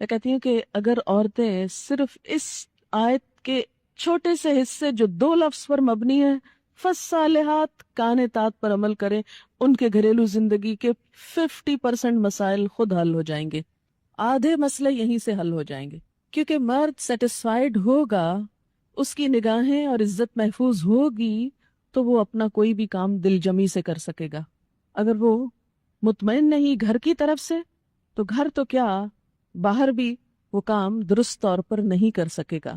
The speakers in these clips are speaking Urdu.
میں کہتی ہوں کہ اگر عورتیں صرف اس آیت کے چھوٹے سے حصے جو 2 لفظ پر مبنی ہے فالصالحات قانتات پر عمل کریں، ان کے گھریلو زندگی کے 50% مسائل خود حل ہو جائیں گے، آدھے مسئلے یہیں سے حل ہو جائیں گے. کیونکہ مرد سیٹسفائیڈ ہوگا، اس کی نگاہیں اور عزت محفوظ ہوگی تو وہ اپنا کوئی بھی کام دل جمی سے کر سکے گا. اگر وہ مطمئن نہیں گھر کی طرف سے تو گھر تو کیا باہر بھی وہ کام درست طور پر نہیں کر سکے گا.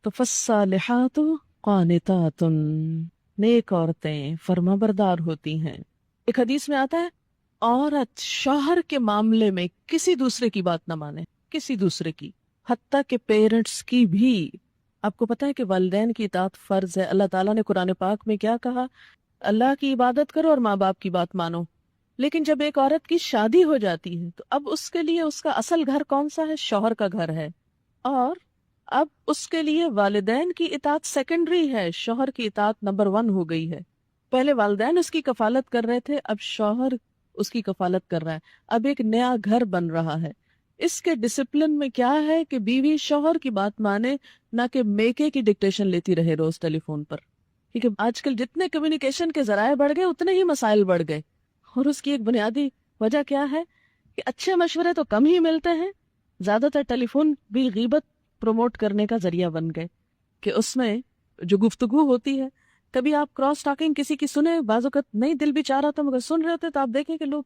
تو فالصالحات قانتات، نیک عورتیں فرما بردار ہوتی ہیں. ایک حدیث میں آتا ہے عورت شوہر کے معاملے میں کسی دوسرے کی بات نہ مانے، کسی دوسرے کی، حتیٰ کہ پیرنٹس کی بھی. آپ کو پتہ ہے کہ والدین کی اطاعت فرض ہے. اللہ تعالیٰ نے قرآن پاک میں کیا کہا؟ اللہ کی عبادت کرو اور ماں باپ کی بات مانو. لیکن جب ایک عورت کی شادی ہو جاتی ہے تو اب اس کے لیے اس کا اصل گھر کون سا ہے؟ شوہر کا گھر ہے. اور اب اس کے لیے والدین کی اطاعت سیکنڈری ہے، شوہر کی اطاعت نمبر 1 ہو گئی ہے. پہلے والدین اس کی کفالت کر رہے تھے، اب شوہر اس کی کفالت کر رہا ہے. اب ایک نیا گھر بن رہا ہے. اس کے ڈسپلن میں کیا ہے کہ بیوی شوہر کی بات مانے، نہ کہ میکے کی ڈکٹیشن لیتی رہے روز ٹیلی فون پر. کیونکہ آج کل جتنے کمیونیکیشن کے ذرائع بڑھ گئے اتنے ہی مسائل بڑھ گئے. اور اس کی ایک بنیادی وجہ کیا ہے کہ اچھے مشورے تو کم ہی ملتے ہیں. زیادہ تر ٹیلی فون بھی غیبت پروموٹ کرنے کا ذریعہ بن گئے کہ اس میں جو گفتگو ہوتی ہے، کبھی آپ کراس ٹاکنگ کسی کی سنیں، بعض اوقات نہیں دل بھی چاہ رہا تھا مگر سن رہے ہوتے تو آپ دیکھیں کہ لوگ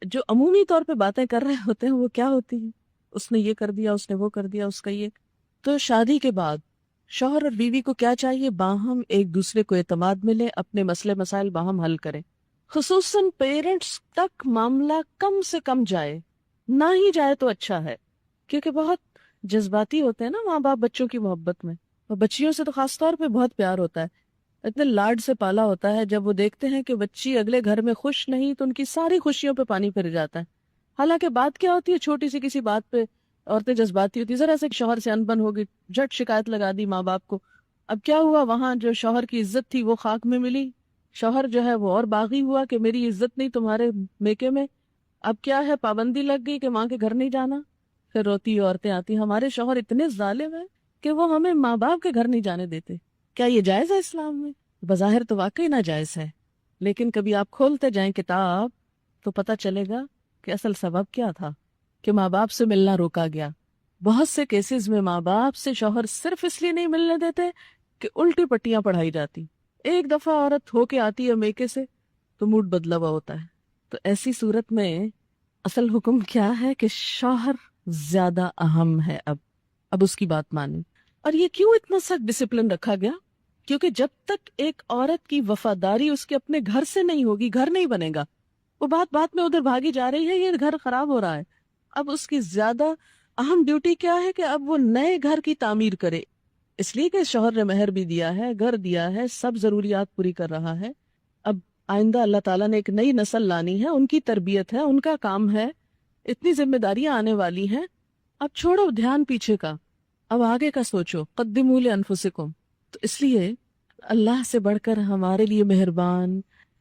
جو عمومی طور پہ باتیں کر رہے ہوتے ہیں وہ کیا ہوتی ہیں، اس نے یہ کر دیا، اس نے وہ کر دیا، اس کا یہ. تو شادی کے بعد شوہر اور بیوی کو کیا چاہیے؟ باہم ایک دوسرے کو اعتماد ملے، اپنے مسئلے مسائل باہم حل کریں. خصوصاً پیرنٹس تک معاملہ کم سے کم جائے، نہ ہی جائے تو اچھا ہے. کیونکہ بہت جذباتی ہوتے ہیں نا ماں باپ بچوں کی محبت میں، اور بچیوں سے تو خاص طور پہ بہت پیار ہوتا ہے، اتنے لاڈ سے پالا ہوتا ہے. جب وہ دیکھتے ہیں کہ بچی اگلے گھر میں خوش نہیں تو ان کی ساری خوشیوں پہ پانی پھر جاتا ہے. حالانکہ بات کیا ہوتی ہے؟ چھوٹی سی کسی بات پہ عورتیں جذباتی ہوتی، ذرا سے شوہر سے انبن ہوگی، جھٹ شکایت لگا دی ماں باپ کو. اب کیا ہوا؟ وہاں جو شوہر کی عزت تھی وہ خاک میں ملی. شوہر جو ہے وہ اور باغی ہوا کہ میری عزت نہیں تمہارے میکے میں. اب کیا ہے؟ پابندی لگ گئی کہ ماں کے گھر نہیں جانا. پھر روتی عورتیں آتی ہمارے شوہر اتنے ظالم ہیں کہ وہ ہمیں ماں باپ کے گھر نہیں جانے دیتے. کیا یہ جائز ہے اسلام میں؟ بظاہر تو واقعی ناجائز ہے، لیکن کبھی آپ کھولتے جائیں کتاب تو پتہ چلے گا کہ اصل سبب کیا تھا کہ ماں باپ سے ملنا روکا گیا. بہت سے کیسز میں ماں باپ سے شوہر صرف اس لیے نہیں ملنے دیتے کہ الٹی پٹیاں پڑھائی جاتی. ایک دفعہ عورت ہو کے آتی ہے میکے سے تو موڈ بدلا ہوا ہوتا ہے. تو ایسی صورت میں اصل حکم کیا ہے کہ شوہر زیادہ اہم ہے. اب اس کی بات مانی. اور یہ کیوں اتنا سخت ڈسپلن رکھا گیا؟ کیونکہ جب تک ایک عورت کی وفاداری اس کے اپنے گھر سے نہیں ہوگی، گھر نہیں بنے گا. وہ بات بات میں ادھر بھاگی جا رہی ہے، یہ گھر خراب ہو رہا ہے. اب اس کی زیادہ اہم ڈیوٹی کیا ہے کہ اب وہ نئے گھر کی تعمیر کرے. اس لیے کہ شوہر نے مہر بھی دیا ہے، گھر دیا ہے، سب ضروریات پوری کر رہا ہے. اب آئندہ اللہ تعالیٰ نے ایک نئی نسل لانی ہے، ان کی تربیت ہے، ان کا کام ہے، اتنی ذمہ داریاں آنے والی ہیں. اب چھوڑو دھیان پیچھے کا، اب آگے کا سوچو. قدموا لانفسکم. تو اس لیے اللہ سے بڑھ کر ہمارے لیے مہربان،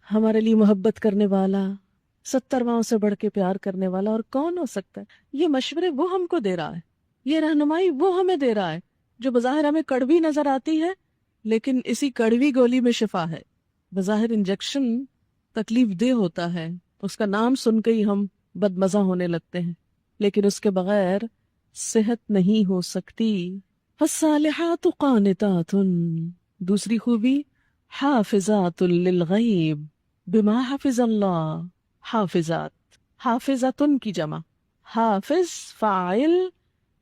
ہمارے لیے محبت کرنے والا، 70 ماؤں سے بڑھ کے پیار کرنے والا اور کون ہو سکتا ہے؟ یہ مشورے وہ ہم کو دے رہا ہے، یہ رہنمائی وہ ہمیں دے رہا ہے جو بظاہر ہمیں کڑوی نظر آتی ہے، لیکن اسی کڑوی گولی میں شفا ہے. بظاہر انجیکشن تکلیف دہ ہوتا ہے، اس کا نام سن کے ہی ہم بدمزہ ہونے لگتے ہیں، لیکن اس کے بغیر صحت نہیں ہو سکتی. فالصالحات قانتات، دوسری خوبی حافظات للغیب بما حفظ اللہ. حافظات، حافظاتن کی جمع. حافظ فاعل،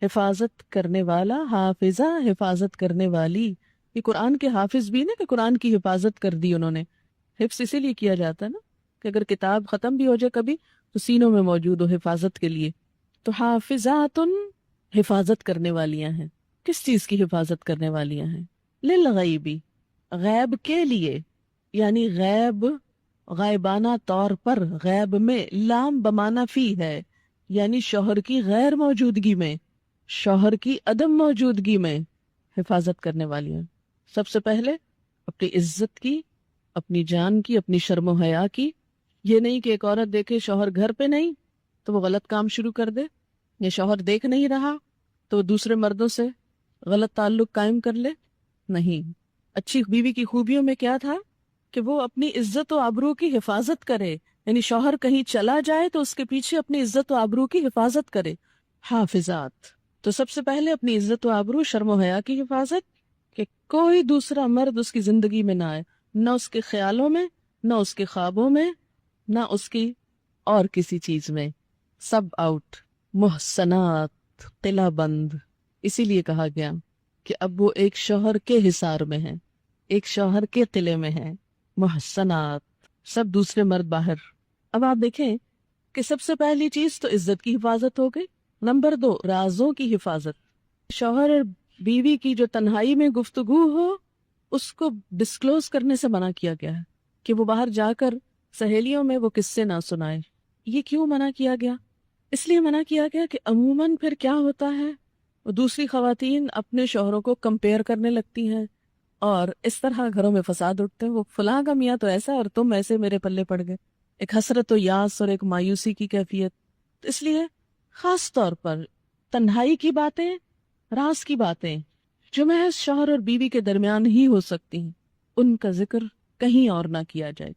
حفاظت کرنے والا، حافظہ حفاظت کرنے والی. یہ قرآن کے حافظ بھی نا کہ قرآن کی حفاظت کر دی انہوں نے. حفظ اسی لیے کیا جاتا ہے نا کہ اگر کتاب ختم بھی ہو جائے کبھی تو سینوں میں موجود ہو حفاظت کے لیے. تو حافظاتن حفاظت کرنے والیاں ہیں. کس چیز کی حفاظت کرنے والیاں ہیں؟ للغیبی، غیب کے لیے. یعنی غیب غائبانہ طور پر، غیب میں لام بمانا فی ہے، یعنی شوہر کی غیر موجودگی میں، شوہر کی عدم موجودگی میں حفاظت کرنے والی ہیں. سب سے پہلے اپنی عزت کی، اپنی جان کی، اپنی شرم و حیا کی. یہ نہیں کہ ایک عورت دیکھے شوہر گھر پہ نہیں تو وہ غلط کام شروع کر دے. یہ شوہر دیکھ نہیں رہا تو دوسرے مردوں سے غلط تعلق قائم کر لے؟ نہیں. اچھی بیوی کی خوبیوں میں کیا تھا کہ وہ اپنی عزت و آبرو کی حفاظت کرے، یعنی شوہر کہیں چلا جائے تو اس کے پیچھے اپنی عزت و آبرو کی حفاظت کرے. حافظات. تو سب سے پہلے اپنی عزت و آبرو، شرم و حیا کی حفاظت، کہ کوئی دوسرا مرد اس کی زندگی میں نہ آئے، نہ اس کے خیالوں میں، نہ اس کے خوابوں میں، نہ اس کی اور کسی چیز میں. Sub out. محسنات، قلعہ بند. اسی لیے کہا گیا کہ اب وہ ایک شوہر کے حصار میں ہیں، ایک شوہر کے قلعے میں ہیں. محسنات، سب دوسرے مرد باہر. اب آپ دیکھیں کہ سب سے پہلی چیز تو عزت کی حفاظت ہو گئی. نمبر 2، رازوں کی حفاظت. شوہر اور بیوی کی جو تنہائی میں گفتگو ہو اس کو ڈسکلوز کرنے سے منع کیا گیا ہے، کہ وہ باہر جا کر سہیلیوں میں وہ قصے نہ سنائے. یہ کیوں منع کیا گیا؟ اس لیے منع کیا گیا کہ عموماً پھر کیا ہوتا ہے، وہ دوسری خواتین اپنے شوہروں کو کمپیئر کرنے لگتی ہیں اور اس طرح گھروں میں فساد اٹھتے ہیں. وہ فلاں کا میاں تو ایسا اور تم ایسے میرے پلے پڑ گئے. ایک حسرت و یاس اور ایک مایوسی کی کیفیت. اس لیے خاص طور پر تنہائی کی باتیں، راز کی باتیں جو محض شوہر اور بیوی کے درمیان ہی ہو سکتی ہیں، ان کا ذکر کہیں اور نہ کیا جائے.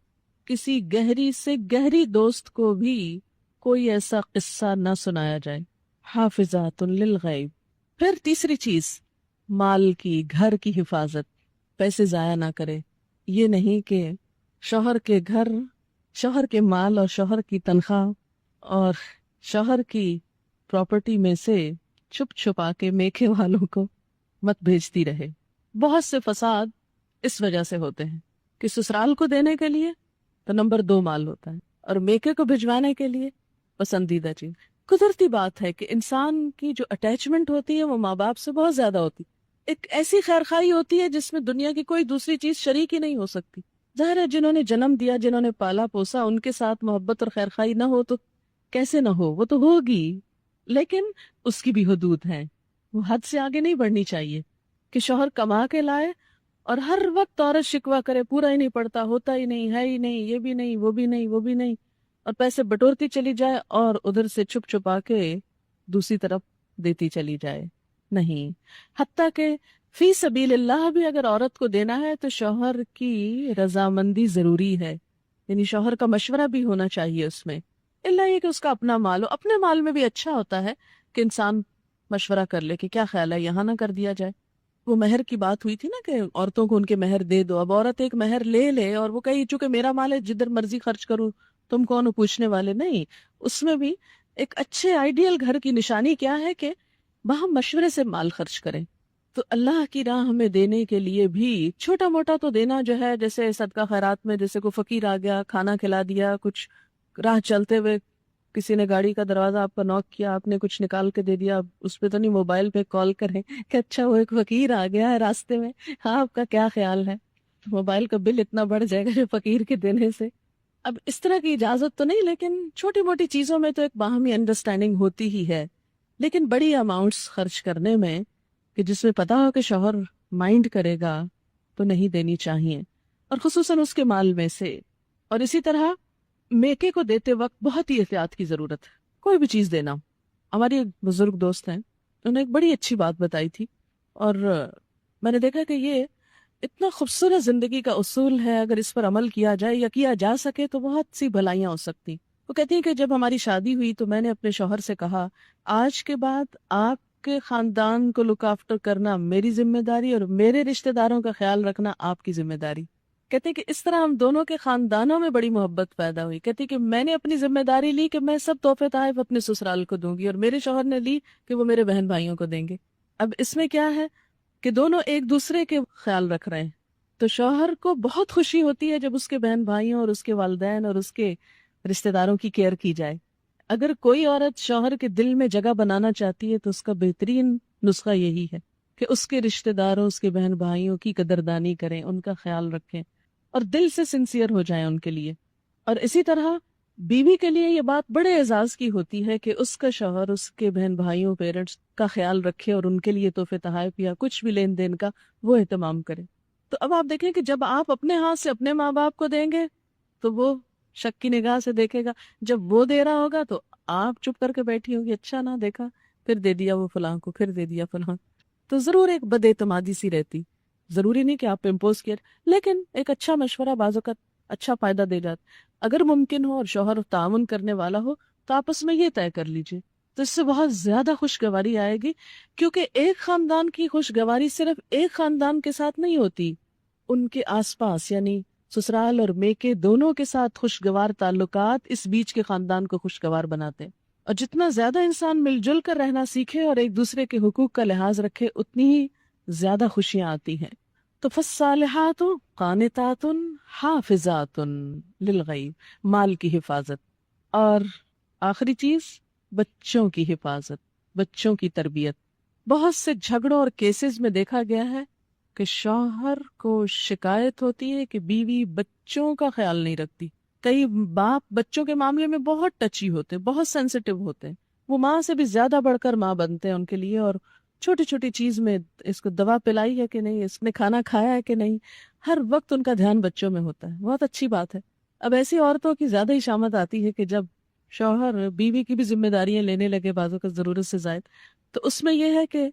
کسی گہری سے گہری دوست کو بھی کوئی ایسا قصہ نہ سنایا جائے. حافظات للغیب. پھر تیسری چیز، مال کی، گھر کی حفاظت. پیسے ضائع نہ کرے. یہ نہیں کہ شوہر کے گھر، شوہر کے مال اور شوہر کی تنخواہ اور شوہر کی پراپرٹی میں سے چھپ چھپا کے میکے والوں کو مت بھیجتی رہے. بہت سے فساد اس وجہ سے ہوتے ہیں کہ سسرال کو دینے کے لیے تو نمبر 2 مال ہوتا ہے، اور میکے کو بھجوانے کے لیے پسندیدہ چیز. قدرتی بات ہے کہ انسان کی جو اٹیچمنٹ ہوتی ہے وہ ماں باپ سے بہت زیادہ ہوتی. ایک ایسی خیرخواہی ہوتی ہے جس میں دنیا کی کوئی دوسری چیز شریک ہی نہیں ہو سکتی. ظاہر ہے جنہوں نے جنم دیا، جنہوں نے پالا پوسا، ان کے ساتھ محبت اور خیرخواہی نہ ہو تو کیسے نہ ہو، وہ تو ہوگی، لیکن اس کی بھی حدود ہیں. وہ حد سے آگے نہیں بڑھنی چاہیے کہ شوہر کما کے لائے اور ہر وقت عورت شکوہ کرے، پورا ہی نہیں پڑتا، ہوتا ہی نہیں، ہے ہی نہیں، یہ بھی نہیں، وہ بھی نہیں، وہ بھی نہیں، اور پیسے بٹورتی چلی جائے اور ادھر سے چھپ چھپا کے دوسری طرف دیتی چلی جائے. نہیں. حتیٰ کہ فی سبیل اللہ بھی اگر عورت کو دینا ہے تو شوہر کی رضامندی ضروری ہے، یعنی شوہر کا مشورہ بھی ہونا چاہیے اس میں. اللہ یہ کہ اس کا اپنا مال ہو. اپنے مال میں بھی اچھا ہوتا ہے کہ انسان مشورہ کر لے کہ کیا خیال ہے یہاں نہ کر دیا جائے. وہ مہر کی بات ہوئی تھی نا کہ عورتوں کو ان کے مہر دے دو. اب عورت ایک مہر لے لے اور وہ کہی چونکہ میرا مال ہے جدھر مرضی خرچ کروں، تم کون ہو پوچھنے والے. نہیں، اس میں بھی ایک اچھے آئیڈیل گھر کی نشانی کیا ہے کہ وہاں مشورے سے مال خرچ کریں. تو اللہ کی راہ ہمیں دینے کے لیے بھی چھوٹا موٹا تو دینا جو ہے، جیسے صدقہ خیرات میں جیسے کوئی فقیر آ گیا کھانا کھلا دیا، کچھ راہ چلتے ہوئے کسی نے گاڑی کا دروازہ آپ کا نوک کیا، آپ نے کچھ نکال کے دے دیا. اس پہ تو نہیں، موبائل پہ کال کریں کہ اچھا وہ ایک فقیر آ گیا ہے راستے میں، ہاں آپ کا کیا خیال ہے. موبائل کا بل اتنا بڑھ جائے گا جو فقیر کے دینے سے. اب اس طرح کی اجازت تو نہیں، لیکن چھوٹی موٹی چیزوں میں تو ایک باہمی انڈرسٹینڈنگ ہوتی ہی ہے. لیکن بڑی اماؤنٹس خرچ کرنے میں کہ جس میں پتا ہو کہ شوہر مائنڈ کرے گا تو نہیں دینی چاہیے، اور خصوصاً اس کے مال میں سے. اور اسی طرح میکے کو دیتے وقت بہت ہی احتیاط کی ضرورت ہے. کوئی بھی چیز دینا. ہماری ایک بزرگ دوست ہیں، انہوں نے ایک بڑی اچھی بات بتائی تھی، اور میں نے دیکھا کہ یہ اتنا خوبصورت زندگی کا اصول ہے، اگر اس پر عمل کیا جائے یا کیا جا سکے تو بہت سی بھلائیاں ہو سکتی. وہ کہتی ہیں کہ جب ہماری شادی ہوئی تو میں نے اپنے شوہر سے کہا آج کے بعد آپ کے خاندان کو لک آفٹر کرنا میری ذمہ داری اور میرے رشتہ داروں کا خیال رکھنا آپ کی ذمہ داری. کہتے کہ اس طرح ہم دونوں کے خاندانوں میں بڑی محبت پیدا ہوئی. کہتی کہ میں نے اپنی ذمہ داری لی کہ میں سب تحفے تحائف اپنے سسرال کو دوں گی، اور میرے شوہر نے لی کہ وہ میرے بہن بھائیوں کو دیں گے. اب اس میں کیا ہے کہ دونوں ایک دوسرے کے خیال رکھ رہے ہیں، تو شوہر کو بہت خوشی ہوتی ہے جب اس کے بہن بھائیوں اور اس کے والدین اور اس کے رشتہ داروں کی کیئر کی جائے. اگر کوئی عورت شوہر کے دل میں جگہ بنانا چاہتی ہے تو اس کا بہترین نسخہ یہی ہے کہ اس کے رشتہ داروں، اس کے بہن بھائیوں کی قدردانی کریں، ان کا خیال رکھیں اور دل سے سنسیئر ہو جائیں ان کے لیے. اور اسی طرح بیوی کے لیے یہ بات بڑے اعزاز کی ہوتی ہے کہ اس کا شوہر اس کے بہن بھائیوں، پیرنٹس کا خیال رکھے اور ان کے لیے تحفے تحائف یا کچھ بھی لین دین کا وہ اہتمام کرے. تو اب آپ دیکھیں کہ جب آپ اپنے ہاتھ سے اپنے ماں باپ کو دیں گے تو وہ شک کی نگاہ سے دیکھے گا، جب وہ دے رہا ہوگا تو آپ چپ کر کے بیٹھی ہوگی، اچھا نہ دیکھا، پھر دے دیا وہ فلاں کو، پھر دے دیا فلاں، تو ضرور ایک بد اعتمادی سی رہتی. ضروری نہیں کہ آپ امپوز کیے، لیکن ایک اچھا مشورہ بعض اوقات اچھا فائدہ دے جاتا. اگر ممکن ہو اور شوہر تعاون کرنے والا ہو تو آپس میں یہ طے کر لیجئے، تو اس سے بہت زیادہ خوشگواری آئے گی. کیونکہ ایک خاندان کی خوشگواری صرف ایک خاندان کے ساتھ نہیں ہوتی، ان کے آس پاس یعنی سسرال اور میکے دونوں کے ساتھ خوشگوار تعلقات اس بیچ کے خاندان کو خوشگوار بناتے ہیں. اور جتنا زیادہ انسان مل جل کر رہنا سیکھے اور ایک دوسرے کے حقوق کا لحاظ رکھے، اتنی ہی زیادہ خوشیاں آتی ہیں. تو فالصالحات قانتات حافظات للغیب، مال کی حفاظت. اور آخری چیز بچوں کی حفاظت، بچوں کی تربیت. بہت سے جھگڑوں اور کیسز میں دیکھا گیا ہے کہ شوہر کو شکایت ہوتی ہے کہ بیوی بچوں کا خیال نہیں رکھتی. کئی باپ بچوں کے معاملے میں بہت ٹچی ہوتے ہیں، بہت سینسیٹیو ہوتے ہیں، وہ ماں سے بھی زیادہ بڑھ کر ماں بنتے ہیں ان کے لیے. اور چھوٹی چھوٹی چیز میں اس کو دوا پلائی ہے کہ نہیں، اس نے کھانا کھایا ہے کہ نہیں، ہر وقت ان کا دھیان بچوں میں ہوتا ہے. بہت اچھی بات ہے. اب ایسی عورتوں کی زیادہ ہی شامت آتی ہے کہ جب شوہر بیوی کی بھی ذمہ داریاں لینے لگے بعضوں کا ضرورت سے زائد، تو اس میں یہ ہے کہ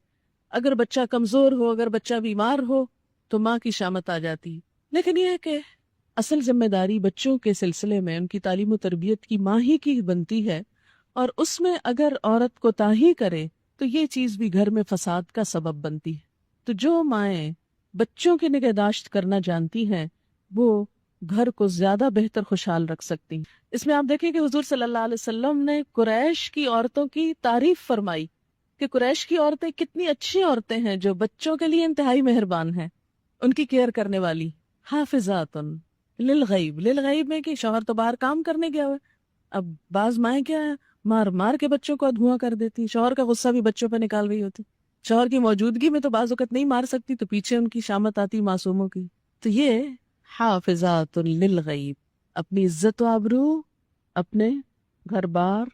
اگر بچہ کمزور ہو، اگر بچہ بیمار ہو تو ماں کی شامت آ جاتی. لیکن یہ ہے کہ اصل ذمہ داری بچوں کے سلسلے میں ان کی تعلیم و تربیت کی ماں ہی کی بنتی ہے. اور اس میں اگر عورت کوتاہی کرے تو یہ چیز بھی گھر میں فساد کا سبب بنتی ہے. تو جو مائیں بچوں کی نگہداشت کرنا جانتی ہیں وہ گھر کو زیادہ بہتر خوشحال رکھ سکتی ہیں. اس میں آپ دیکھیں کہ حضور صلی اللہ علیہ وسلم نے قریش کی عورتوں کی تعریف فرمائی کہ قریش کی عورتیں کتنی اچھی عورتیں ہیں جو بچوں کے لیے انتہائی مہربان ہیں، ان کی کیئر کرنے والی. حافظات للغیب، للغیب میں کہ شوہر تو باہر کام کرنے گیا ہوا ہے. اب بعض مائیں کیا ہے، مار مار کے بچوں کو دھواں کر دیتی، شوہر کا غصہ بھی بچوں پہ نکال رہی ہوتی. شوہر کی موجودگی میں تو بعض اوقات نہیں مار سکتی تو پیچھے ان کی شامت آتی معصوموں کی. تو یہ حافظات للغیب، اپنی عزت و آبرو، اپنے گھر بار،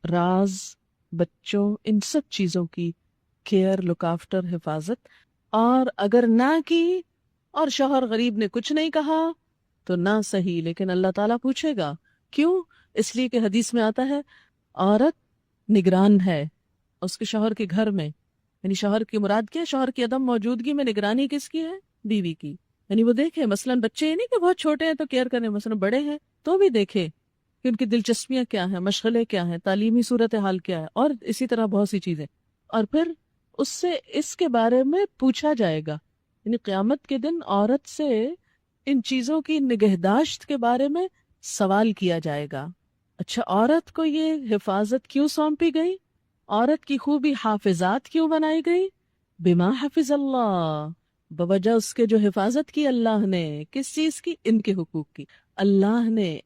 راز، بچوں، ان سب چیزوں کی کیئر، لک آفٹر، حفاظت. اور اگر نہ کی اور شوہر غریب نے کچھ نہیں کہا تو نہ صحیح، لیکن اللہ تعالیٰ پوچھے گا. کیوں؟ اس لیے کہ حدیث میں آتا ہے عورت نگران ہے اس کے شوہر کے گھر میں. یعنی شوہر کی مراد کیا ہے؟ شوہر کی عدم موجودگی میں نگرانی کس کی ہے؟ بیوی کی. یعنی وہ دیکھے مثلاً بچے ہی نہیں کہ بہت چھوٹے ہیں تو کیئر کرنے، مثلاً بڑے ہیں تو بھی دیکھے کہ ان کی دلچسپیاں کیا ہیں، مشغلے کیا ہیں، تعلیمی صورتحال کیا ہے، اور اسی طرح بہت سی چیزیں. اور پھر اس سے اس کے بارے میں پوچھا جائے گا. یعنی قیامت کے دن عورت سے ان چیزوں کی نگہداشت کے بارے میں سوال کیا جائے گا. اچھا، عورت کو یہ حفاظت کیوں سونپی گئی؟ عورت کی خوبی حافظات کیوں بنائی گئی؟ بما حفظ اللہ، بوجہ اس کے جو حفاظت کی اللہ نے. کس چیز کی؟ ان کے حقوق کی. اللہ نے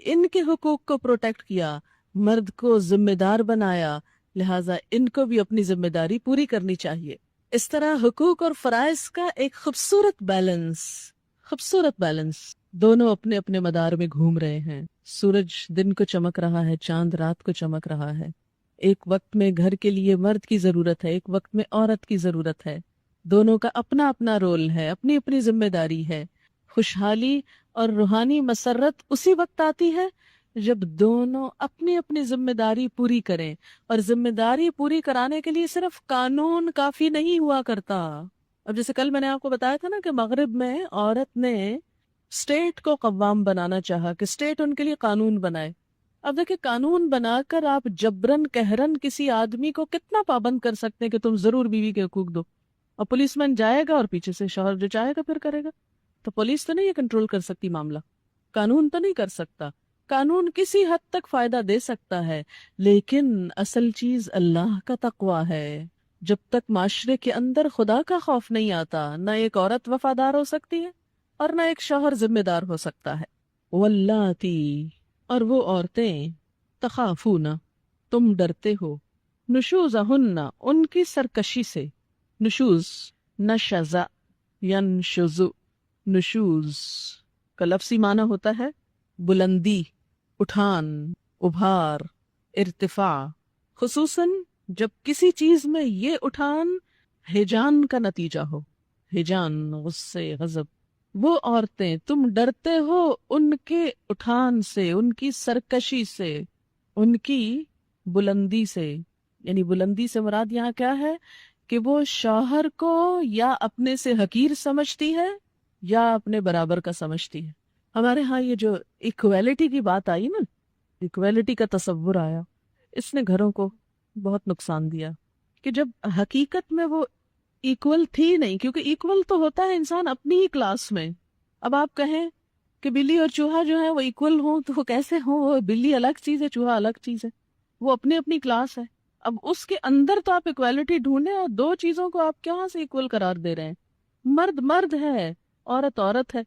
ان کے حقوق کو پروٹیکٹ کیا، مرد کو ذمہ دار بنایا، لہٰذا ان کو بھی اپنی ذمہ داری پوری کرنی چاہیے. اس طرح حقوق اور فرائض کا ایک خوبصورت بیلنس دونوں اپنے اپنے مدار میں گھوم رہے ہیں. سورج دن کو چمک رہا ہے، چاند رات کو چمک رہا ہے. ایک وقت میں گھر کے لیے مرد کی ضرورت ہے، ایک وقت میں عورت کی ضرورت ہے. دونوں کا اپنا اپنا رول ہے، اپنی اپنی ذمہ داری ہے. خوشحالی اور روحانی مسرت اسی وقت آتی ہے جب دونوں اپنی اپنی ذمہ داری پوری کریں. اور ذمہ داری پوری کرانے کے لیے صرف قانون کافی نہیں ہوا کرتا. اب جیسے کل میں نے آپ کو بتایا تھا نا کہ مغرب میں عورت نے اسٹیٹ کو قوام بنانا چاہا کہ اسٹیٹ ان کے لیے قانون بنائے. اب دیکھیں قانون بنا کر آپ جبرن قہرن کسی آدمی کو کتنا پابند کر سکتے ہیں کہ تم ضرور بیوی کے حقوق دو، اور پولیس مین جائے گا اور پیچھے سے شوہر جو چاہے گا پھر کرے گا. تو پولیس تو نہیں یہ کنٹرول کر سکتی معاملہ، قانون تو نہیں کر سکتا. قانون کسی حد تک فائدہ دے سکتا ہے، لیکن اصل چیز اللہ کا تقویٰ ہے. جب تک معاشرے کے اندر خدا کا خوف نہیں آتا، نہ ایک عورت وفادار ہو سکتی ہے اور نہ ایک شوہر ذمہ دار ہو سکتا ہے. واللاتی، اور وہ عورتیں، تخافون، تم ڈرتے ہو، نشوزہن، ان کی سرکشی سے. نشوز، نشز، ینشز، نشوز کا لفظی معنی ہوتا ہے بلندی، اٹھان، ابھار، ارتفاع. خصوصاً جب کسی چیز میں یہ اٹھان ہیجان کا نتیجہ ہو، ہیجان، غصے، غضب. وہ عورتیں تم ڈرتے ہو ان کے اٹھان سے، ان کی سرکشی سے، ان کی بلندی سے، یعنی بلندی سے مراد یہاں کیا ہے کہ وہ شوہر کو یا اپنے سے حقیر سمجھتی ہے یا اپنے برابر کا سمجھتی ہے. ہمارے ہاں یہ جو ایکویلٹی کی بات آئی نا، ایکویلٹی کا تصور آیا، اس نے گھروں کو بہت نقصان دیا کہ جب حقیقت میں وہ ایکول تھی نہیں. کیونکہ ایکول تو ہوتا ہے انسان اپنی ہی کلاس میں. اب آپ کہیں کہ بلی اور چوہا جو ہے وہ ایکول ہوں تو وہ کیسے ہوں؟ وہ بلی الگ چیز ہے، چوہا الگ چیز ہے، وہ اپنی اپنی کلاس ہے. اب اس کے اندر تو آپ ایکویلٹی ڈھونڈیں اور دو چیزوں کو آپ کہاں سے ایکول قرار دے رہے ہیں؟ مرد مرد ہے، عورت عورت ہے.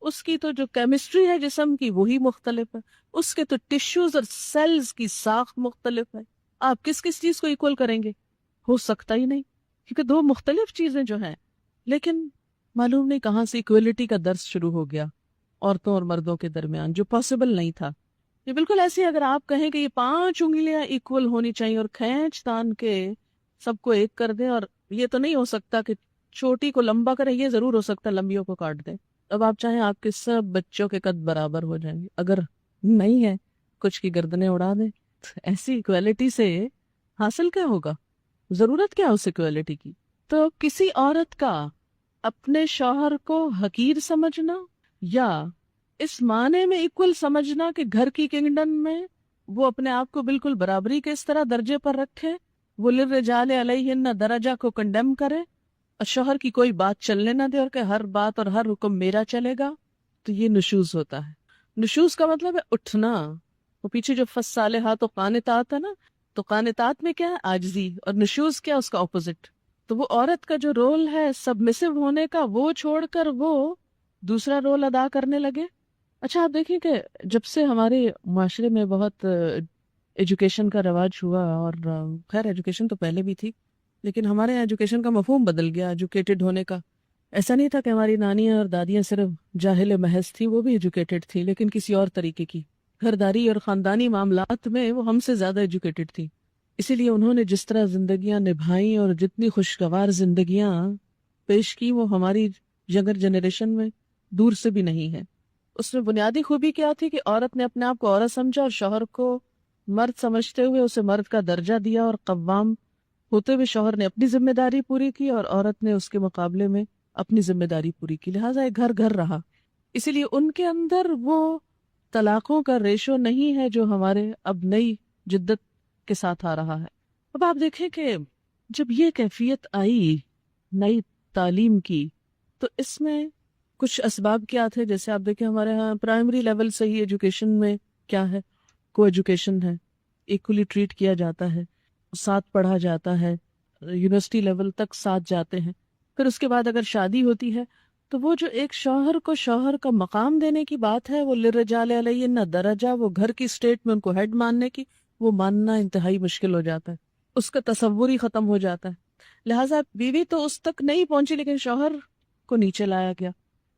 اس کی تو جو کیمسٹری ہے جسم کی وہی مختلف ہے، اس کے تو ٹشوز اور سیلز کی ساخت مختلف ہے. آپ کس کس چیز کو ایکول کریں گے؟ ہو سکتا ہی نہیں، کیونکہ دو مختلف چیزیں جو ہیں. لیکن معلوم نہیں کہاں سے ایکویلٹی کا درس شروع ہو گیا عورتوں اور مردوں کے درمیان، جو پاسبل نہیں تھا. یہ بالکل ایسی اگر آپ کہیں کہ یہ 5 انگلیاں ایکول ہونی چاہیے اور کھینچ تان کے سب کو ایک کر دیں، اور یہ تو نہیں ہو سکتا کہ چھوٹی کو لمبا کرے، یہ ضرور ہو سکتا ہے لمبیوں کو کاٹ دیں. اب آپ چاہیں آپ کے سب بچوں کے قد برابر ہو جائیں گے، اگر نہیں ہے کچھ کی گردنیں اڑا دیں. ایسی ایکویلٹی سے حاصل کیا ہوگا؟ ضرورت کیا اس ایکویلٹی کی؟ تو کسی عورت کا اپنے شوہر کو حقیر سمجھنا یا اس معنی میں ایکول سمجھنا کہ گھر کی کنگڈم میں وہ اپنے آپ کو بالکل برابری کے اس طرح درجے پر رکھے، وہ للرجال علیہن درجہ کو کنڈیم کرے اور شوہر کی کوئی بات چلنے نہ دے اور کہ ہر بات اور ہر حکم میرا چلے گا، تو یہ نشوز ہوتا ہے. نشوز کا مطلب ہے اٹھنا. وہ پیچھے جو فالصالحات و قانتات ہے نا، تو قانتات میں کیا ہے؟ عاجزی. اور نشوز کیا؟ اس کا اپوزٹ. تو وہ عورت کا جو رول ہے سبمسو ہونے کا، وہ چھوڑ کر وہ دوسرا رول ادا کرنے لگے. اچھا آپ دیکھیں کہ جب سے ہمارے معاشرے میں بہت ایجوکیشن کا رواج ہوا، اور خیر ایجوکیشن تو پہلے بھی تھی، لیکن ہمارے یہاں ایجوکیشن کا مفہوم بدل گیا ایجوکیٹڈ ہونے کا. ایسا نہیں تھا کہ ہماری نانیاں اور دادیاں صرف جاہل محض تھی، وہ بھی ایجوکیٹڈ تھی لیکن کسی اور طریقے کی. گھرداری اور خاندانی معاملات میں وہ ہم سے زیادہ ایجوکیٹڈ تھی. اسی لیے انہوں نے جس طرح زندگیاں نبھائیں اور جتنی خوشگوار زندگیاں پیش کی، وہ ہماری ینگر جنریشن میں دور سے بھی نہیں ہے. اس میں بنیادی خوبی کیا تھی کہ عورت نے اپنے آپ کو عورت سمجھا اور شوہر کو مرد سمجھتے ہوئے اسے مرد کا درجہ دیا، اور قوام ہوتے ہوئے شوہر نے اپنی ذمہ داری پوری کی اور عورت نے اس کے مقابلے میں اپنی ذمہ داری پوری کی. لہٰذا ایک گھر گھر رہا. اسی لیے ان کے اندر وہ طلاقوں کا ریشو نہیں ہے جو ہمارے اب نئی جدت کے ساتھ آ رہا ہے. اب آپ دیکھیں کہ جب یہ کیفیت آئی نئی تعلیم کی، تو اس میں کچھ اسباب کیا تھے. جیسے آپ دیکھیں ہمارے ہاں پرائمری لیول سے ہی ایجوکیشن میں کیا ہے؟ کو ایجوکیشن ہے، ایکولی ٹریٹ کیا جاتا ہے، ساتھ پڑھا جاتا ہے، یونیورسٹی لیول تک ساتھ جاتے ہیں. پھر اس کے بعد اگر شادی ہوتی ہے تو وہ جو ایک شوہر کو شوہر کا مقام دینے کی بات ہے، وہ للرجال علیہن درجہ، وہ گھر کی اسٹیٹ میں ان کو ہیڈ ماننے کی، وہ ماننا انتہائی مشکل ہو جاتا ہے. اس کا تصور ہی ختم ہو جاتا ہے. لہٰذا بیوی تو اس تک نہیں پہنچی لیکن شوہر کو نیچے لایا گیا.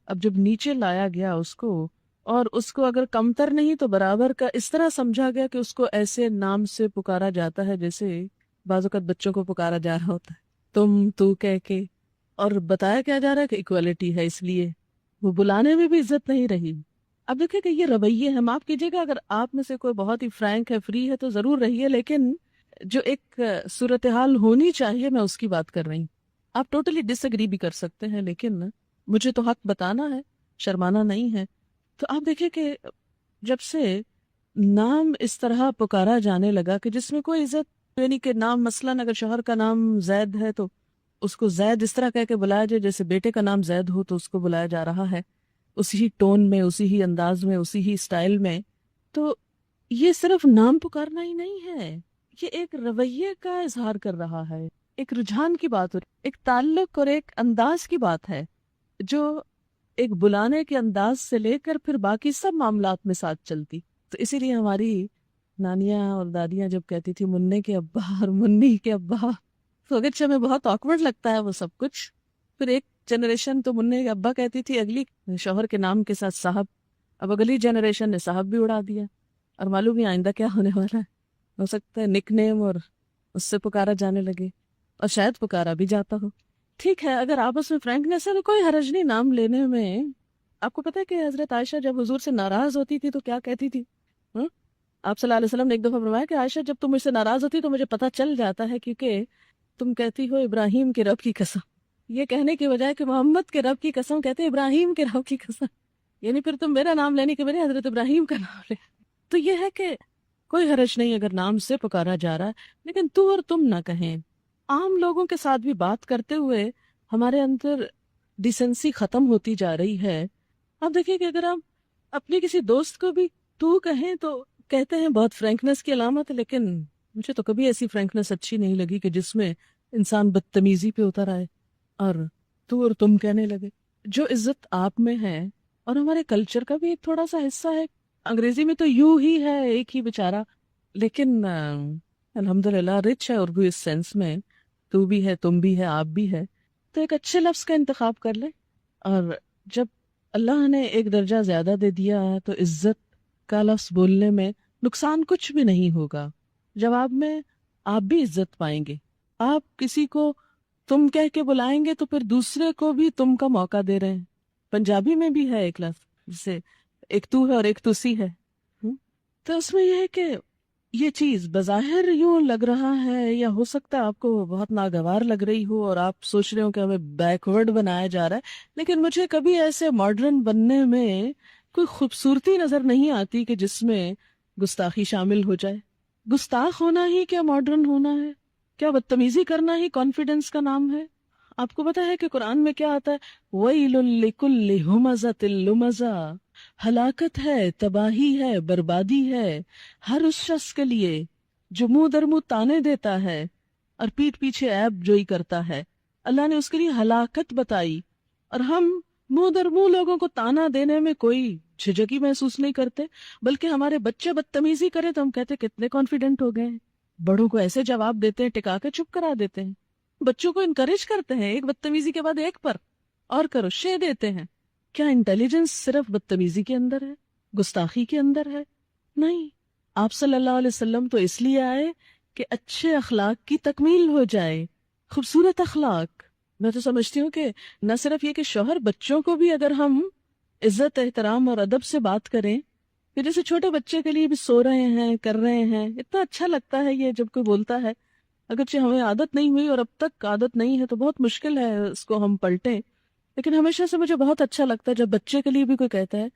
اب جب نیچے لایا گیا اس کو، اور اس کو اگر کمتر نہیں تو برابر کا اس طرح سمجھا گیا کہ اس کو ایسے نام سے پکارا جاتا ہے جیسے بعض اوقات بچوں کو پکارا جا رہا ہوتا ہے، تم تو کہہ کے. اور بتایا کیا جا رہا ہے کہ ایکویلٹی ہے، اس لیے وہ بلانے میں بھی عزت نہیں رہی. اب دیکھیں کہ یہ رویے ہیں. معاف کیجیے گا اگر آپ میں سے کوئی بہت ہی فرینک ہے، فری ہے، تو ضرور رہیے، لیکن جو ایک صورتحال ہونی چاہیے میں اس کی بات کر رہی ہوں. آپ ٹوٹلی ڈس ایگری بھی کر سکتے ہیں، لیکن مجھے تو حق بتانا ہے، شرمانا نہیں ہے. تو آپ دیکھیں کہ جب سے نام اس طرح پکارا جانے لگا کہ جس میں کوئی عزت، یعنی کہ نام مثلاً اگر شوہر کا نام زید ہے تو اس کو زید اس طرح کہہ کے بلایا جائے جیسے بیٹے کا نام زید ہو تو اس کو بلایا جا رہا ہے، اسی ہی ٹون میں، اسی ہی انداز میں، اسی ہی سٹائل میں. تو یہ صرف نام پکارنا ہی نہیں ہے، یہ ایک رویے کا اظہار کر رہا ہے، ایک رجحان کی بات ہو رہی، ایک تعلق اور ایک انداز کی بات ہے جو ایک بلانے کے انداز سے لے کر پھر باقی سب معاملات میں ساتھ چلتی. تو اسی لیے ہماری نانیاں اور دادیاں جب کہتی تھی مننے کے ابا اور منی کے ابا، تو اگرچہ میں بہت آکورڈ لگتا ہے وہ سب کچھ. پھر ایک جنریشن تو مننے کے ابا کہتی تھی، اگلی شوہر کے نام کے ساتھ صاحب. اب اگلی جنریشن نے صاحب بھی اڑا دیا، اور معلوم ہی آئندہ کیا ہونے والا ہے. ہو سکتا ہے نک نیم اور اس سے پکارا جانے لگے، اور شاید پکارا بھی جاتا ہو. ٹھیک ہے، اگر آپس میں فرینکنیس ہے تو کوئی حرج نہیں نام لینے میں. آپ کو پتہ ہے کہ حضرت عائشہ جب حضور سے ناراض ہوتی تھی تو کیا کہتی تھی؟ آپ صلی اللہ علیہ وسلم نے ایک دفعہ فرمایا کہ عائشہ جب تم مجھ سے ناراض ہوتی تو مجھے پتہ چل جاتا ہے، کیونکہ تم کہتی ہو ابراہیم کے رب کی قسم، یہ کہنے کی بجائے کہ محمد کے رب کی قسم کہتے ابراہیم کے رب کی قسم، یعنی پھر تم میرا نام لینے کے بجائے حضرت ابراہیم کا نام لے۔ تو یہ ہے کہ کوئی حرج نہیں اگر نام سے پکارا جا رہا ہے، لیکن تو اور تم نہ کہیں۔ عام لوگوں کے ساتھ بھی بات کرتے ہوئے ہمارے اندر ڈیسنسی ختم ہوتی جا رہی ہے۔ آپ دیکھیے کہ اگر ہم اپنی کسی دوست کو بھی تو کہیں تو کہتے ہیں بہت فرینکنس کی علامت ہے، لیکن مجھے تو کبھی ایسی فرینکنس اچھی نہیں لگی کہ جس میں انسان بدتمیزی پہ اتر آئے اور تو اور تم کہنے لگے۔ جو عزت آپ میں ہے اور ہمارے کلچر کا بھی ایک تھوڑا سا حصہ ہے، انگریزی میں تو یو ہی ہے ایک ہی بیچارہ، لیکن الحمدللہ رچ ہے اردو اس سینس میں، تو بھی ہے، تم بھی ہے، آپ بھی ہے، تو ایک اچھے لفظ کا انتخاب کر لیں۔ اور جب اللہ نے ایک درجہ زیادہ دے دیا تو عزت کا لفظ بولنے میں نقصان کچھ بھی نہیں ہوگا، جواب میں آپ بھی عزت پائیں گے۔ آپ کسی کو تم کہہ کے بلائیں گے تو پھر دوسرے کو بھی تم کا موقع دے رہے ہیں۔ پنجابی میں بھی ہے ایک لفظ جسے ایک تو ہے اور ایک تسی ہے، تو اس میں یہ ہے کہ یہ چیز بظاہر یوں لگ رہا ہے، یا ہو سکتا ہے آپ کو بہت ناگوار لگ رہی ہو اور آپ سوچ رہے ہو کہ ہمیں بیکورڈ بنایا جا رہا ہے، لیکن مجھے کبھی ایسے ماڈرن بننے میں کوئی خوبصورتی نظر نہیں آتی کہ جس میں گستاخی شامل ہو جائے۔ گستاخ ہونا ہی کیا ماڈرن ہونا ہے؟ کیا بدتمیزی کرنا ہی کانفیڈنس کا نام ہے؟ آپ کو پتا ہے کہ قرآن میں کیا آتا ہے؟ وَيْلٌ لِكُلِّ هُمَزَةٍ لُمَزَةٍ، ہلاکت ہے، تباہی ہے، بربادی ہے ہر اس شخص کے لیے جو منہ در منہ تانے دیتا ہے اور پیٹھ پیچھے عیب جوئی کرتا ہے۔ اللہ نے اس کے لیے ہلاکت بتائی، اور ہم منہ در منہ لوگوں کو تانا دینے میں کوئی جھجک ہی محسوس نہیں کرتے، بلکہ ہمارے بچے بدتمیزی کرے تو ہم کہتے کتنے کانفیڈنٹ ہو گئے ہیں، بڑوں کو ایسے جواب دیتے ہیں، ٹکا کے چپ کرا دیتے ہیں، بچوں کو انکریج کرتے ہیں ایک بدتمیزی کے بعد ایک پر اور کرو شے دیتے ہیں۔ کیا انٹیلیجنس صرف بدتمیزی کے اندر ہے، گستاخی کے اندر ہے؟ نہیں، آپ صلی اللہ علیہ وسلم تو اس لیے آئے کہ اچھے اخلاق کی تکمیل ہو جائے، خوبصورت اخلاق۔ میں تو سمجھتی ہوں کہ نہ صرف یہ کہ شوہر، بچوں کو بھی اگر ہم عزت، احترام اور ادب سے بات کریں، کہ جیسے چھوٹے بچے کے لیے بھی سو رہے ہیں، کر رہے ہیں، اتنا اچھا لگتا ہے یہ جب کوئی بولتا ہے، اگرچہ ہمیں عادت نہیں ہوئی اور اب تک عادت نہیں ہے تو بہت مشکل ہے اس کو ہم پلٹیں، لیکن ہمیشہ سے مجھے بہت اچھا لگتا ہے جب بچے کے لیے بھی کوئی کہتا ہے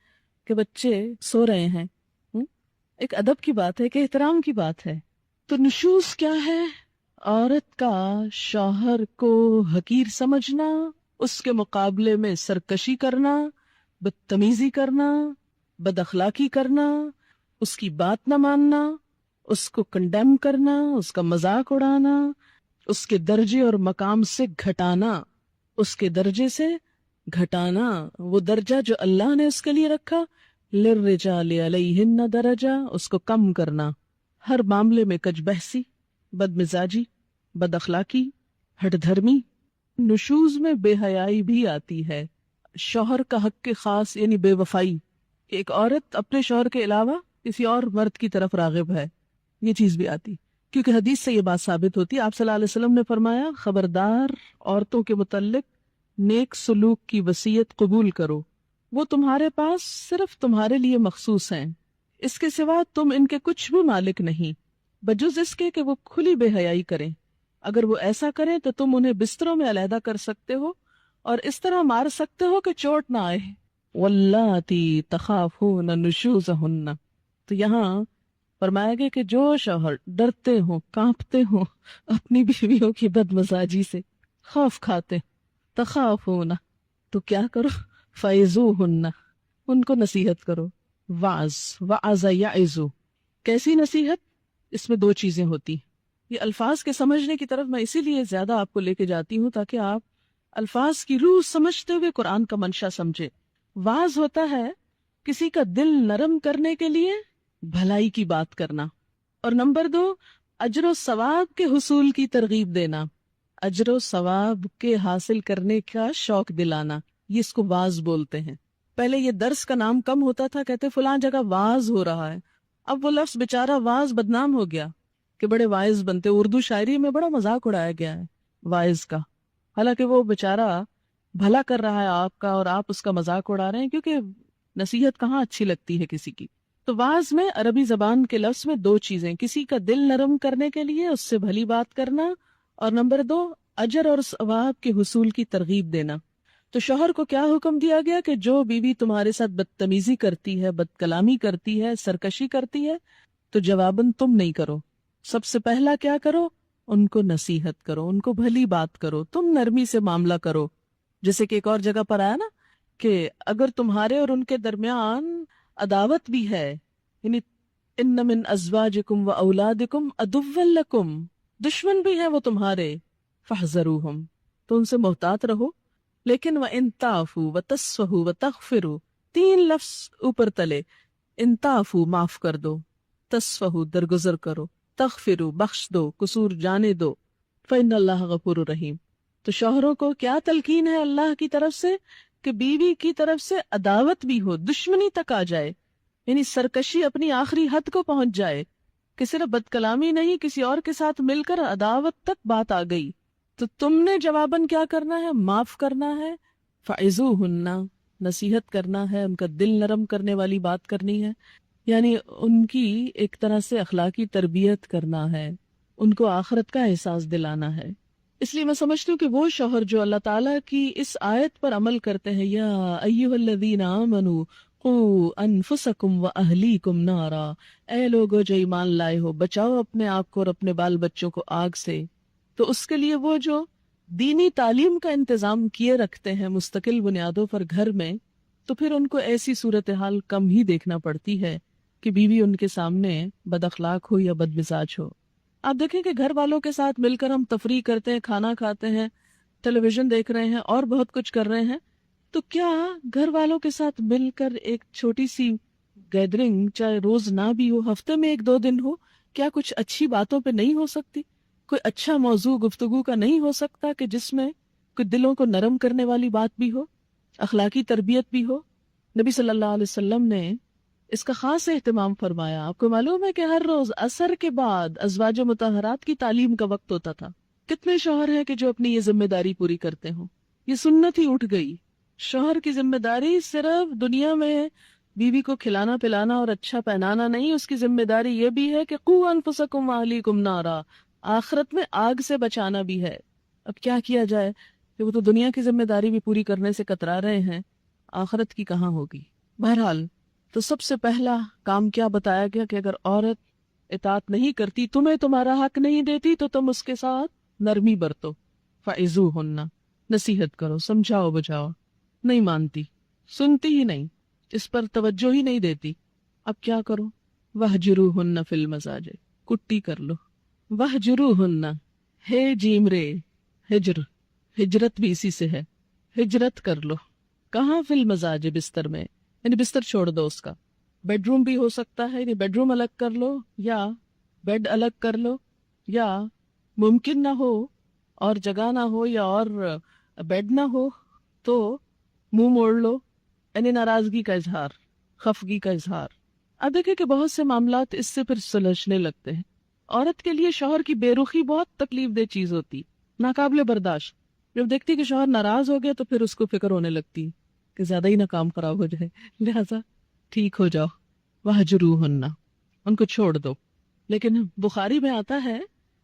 کہ بچے سو رہے ہیں۔ ایک ادب کی بات ہے، کہ احترام کی بات ہے۔ تو نشوز کیا ہے؟ عورت کا شوہر کو حقیر سمجھنا، اس کے مقابلے میں سرکشی کرنا، بدتمیزی کرنا، بد اخلاقی کرنا، اس کی بات نہ ماننا، اس کو کنڈیم کرنا، اس کا مذاق اڑانا، اس کے درجے اور مقام سے گھٹانا، اس کے درجے سے گھٹانا، وہ درجہ جو اللہ نے اس کے لیے رکھا، للرجال علیہن درجہ، اس کو کم کرنا، ہر معاملے میں کج بحثی، بد مزاجی، بد اخلاقی، ہٹ دھرمی۔ نشوز میں بے حیائی بھی آتی ہے، شوہر کا حق کے خاص یعنی بے وفائی، کہ ایک عورت اپنے شوہر کے علاوہ کسی اور مرد کی طرف راغب ہے، یہ چیز بھی آتی، کیونکہ حدیث سے یہ بات ثابت ہوتی ہے۔ آپ صلی اللہ علیہ وسلم نے فرمایا، خبردار عورتوں کے متعلق نیک سلوک کی وصیت قبول کرو، وہ تمہارے پاس صرف تمہارے لیے مخصوص ہیں، اس کے سوا تم ان کے کچھ بھی مالک نہیں، بجز اس کے کہ وہ کھلی بے حیائی کریں۔ اگر وہ ایسا کریں تو تم انہیں بستروں میں علیحدہ کر سکتے ہو اور اس طرح مار سکتے ہو کہ چوٹ نہ آئے۔ واللاتی تخافون نشوزہن، تو یہاں فرمایا گیا کہ جو شوہر ڈرتے ہوں، کانپتے ہوں اپنی بیویوں کی بد مزاجی سے، خوف کھاتے، تخافون، تو کیا کرو، فعظوہن، ان کو نصیحت کرو۔ وعظ یعظ، کیسی نصیحت؟ اس میں دو چیزیں ہوتی، یہ الفاظ کے سمجھنے کی طرف میں اسی لیے زیادہ آپ کو لے کے جاتی ہوں تاکہ آپ الفاظ کی روح سمجھتے ہوئے قرآن کا منشا سمجھے۔ وعظ ہوتا ہے کسی کا دل نرم کرنے کے لیے بھلائی کی بات کرنا، اور نمبر 2 اجر و ثواب کے حصول کی ترغیب دینا، اجر و ثواب کے حاصل کرنے کا شوق دلانا، یہ اس کو وعظ بولتے ہیں۔ پہلے یہ درس کا نام کم ہوتا تھا، کہتے فلاں جگہ وعظ ہو رہا ہے، اب وہ لفظ بیچارہ وعظ بدنام ہو گیا کہ بڑے واعظ بنتے، اردو شاعری میں بڑا مذاق اڑایا گیا ہے واعظ کا، حالانکہ وہ بیچارہ بھلا کر رہا ہے آپ کا اور آپ اس کا مذاق اڑا رہے ہیں، کیونکہ نصیحت کہاں اچھی لگتی ہے کسی کی۔ تو واز میں عربی زبان کے لفظ میں دو چیزیں، کسی کا دل نرم کرنے کے لیے اس سے بھلی بات کرنا، اور نمبر 2 اجر اور ثواب کے حصول کی ترغیب دینا۔ تو شوہر کو کیا حکم دیا گیا کہ جو بیوی تمہارے ساتھ بدتمیزی کرتی ہے، بد کلامی کرتی ہے، سرکشی کرتی ہے، تو جواباً تم نہیں کرو، سب سے پہلا کیا کرو، ان کو نصیحت کرو، ان کو بھلی بات کرو، تم نرمی سے معاملہ کرو۔ جیسے کہ ایک اور جگہ پر آیا نا کہ اگر تمہارے اور ان کے درمیان عداوت بھی ہے، یعنی ان من ازواجکم و اولادکم عدوا لکم، دشمن بھی ہیں وہ تمہارے، فاحذروہم، تو ان سے محتاط رہو، لیکن وَإِن تَعْفُوا وَتَصْفَحُوا وَتَغْفِرُوا، 3 لفظ اوپر تلے، ان تعفو معاف کر دو، تصفحوا درگزر کرو، تغفروا بخش دو، قصور جانے دو، فإن اللہ غفور رحیم۔ تو شوہروں کو کیا تلقین ہے اللہ کی طرف سے کہ بیوی کی طرف سے عداوت بھی ہو، دشمنی تک آ جائے، یعنی سرکشی اپنی آخری حد کو پہنچ جائے کہ صرف بد کلامی نہیں، کسی اور کے ساتھ مل کر عداوت تک بات آ گئی، تو تم نے جواباً کیا کرنا ہے، معاف کرنا ہے، فعظوہن، نصیحت کرنا ہے، ان کا دل نرم کرنے والی بات کرنی ہے، یعنی ان کی ایک طرح سے اخلاقی تربیت کرنا ہے، ان کو آخرت کا احساس دلانا ہے۔ اس لیے میں سمجھتی ہوں کہ وہ شوہر جو اللہ تعالیٰ کی اس آیت پر عمل کرتے ہیں، یا ایھا الذین آمنوا قوا انفسکم واہلیکم نارا، اے لوگو جو ایمان لائے ہو، بچاؤ اپنے آپ کو اور اپنے بال بچوں کو آگ سے، تو اس کے لیے وہ جو دینی تعلیم کا انتظام کیے رکھتے ہیں مستقل بنیادوں پر گھر میں، تو پھر ان کو ایسی صورتحال کم ہی دیکھنا پڑتی ہے کہ بیوی ان کے سامنے بد اخلاق ہو یا بد مزاج ہو۔ آپ دیکھیں کہ گھر والوں کے ساتھ مل کر ہم تفریح کرتے ہیں، کھانا کھاتے ہیں، ٹیلی ویژن دیکھ رہے ہیں اور بہت کچھ کر رہے ہیں، تو کیا گھر والوں کے ساتھ مل کر ایک چھوٹی سی گیدرنگ، چاہے روز نہ بھی ہو، ہفتے میں 1-2 دن ہو، کیا کچھ اچھی باتوں پہ نہیں ہو سکتی؟ کوئی اچھا موضوع گفتگو کا نہیں ہو سکتا کہ جس میں کوئی دلوں کو نرم کرنے والی بات بھی ہو، اخلاقی تربیت بھی ہو؟ نبی صلی اللہ علیہ وسلم نے اس کا خاص اہتمام فرمایا۔ آپ کو معلوم ہے کہ ہر روز عصر کے بعد ازواج مطہرات کی تعلیم کا وقت ہوتا تھا۔ کتنے شوہر ہیں کہ جو اپنی یہ ذمہ داری پوری کرتے ہوں؟ یہ سنت ہی اٹھ گئی۔ شوہر کی ذمہ داری صرف دنیا میں بیوی کو کھلانا پلانا اور اچھا پہنانا نہیں، اس کی ذمہ داری یہ بھی ہے کہ قوا انفسکم واہلیکم نارا، آخرت میں آگ سے بچانا بھی ہے۔ اب کیا کیا جائے کہ وہ تو دنیا کی ذمہ داری بھی پوری کرنے سے کترا رہے ہیں، آخرت کی کہاں ہوگی؟ بہرحال تو سب سے پہلا کام کیا بتایا گیا کہ اگر عورت اطاعت نہیں کرتی، تمہیں تمہارا حق نہیں دیتی، تو تم اس کے ساتھ نرمی برتو، فعظوہن، نصیحت کرو، سمجھاؤ بجھاؤ۔ نہیں مانتی، سنتی ہی نہیں، اس پر توجہ ہی نہیں دیتی، اب کیا کرو؟ وہجروہن فی المضاجع، کٹی کر لو۔ وہجروہن، ہے جیم رے، ہجر، ہجرت بھی اسی سے ہے، ہجرت کر لو۔ کہاں؟ فی المضاجع، بستر میں، یعنی بستر چھوڑ دو اس کا۔ بیڈ روم بھی ہو سکتا ہے، یعنی بیڈ روم الگ کر لو، یا بیڈ الگ کر لو، یا ممکن نہ ہو اور جگہ نہ ہو یا اور بیڈ نہ ہو تو منہ موڑ لو، یعنی ناراضگی کا اظہار، خفگی کا اظہار۔ اب دیکھیں کہ بہت سے معاملات اس سے پھر سلجھنے لگتے ہیں۔ عورت کے لیے شوہر کی بے رخی بہت تکلیف دہ چیز ہوتی، ناقابل برداشت۔ جب دیکھتی کہ شوہر ناراض ہو گیا تو پھر اس کو فکر ہونے لگتی کہ زیادہ ہی نہ کام خراب ہو جائے، لہذا ٹھیک ہو جاؤ، وہجروہن، ان کو چھوڑ دو۔ لیکن بخاری میں آتا ہے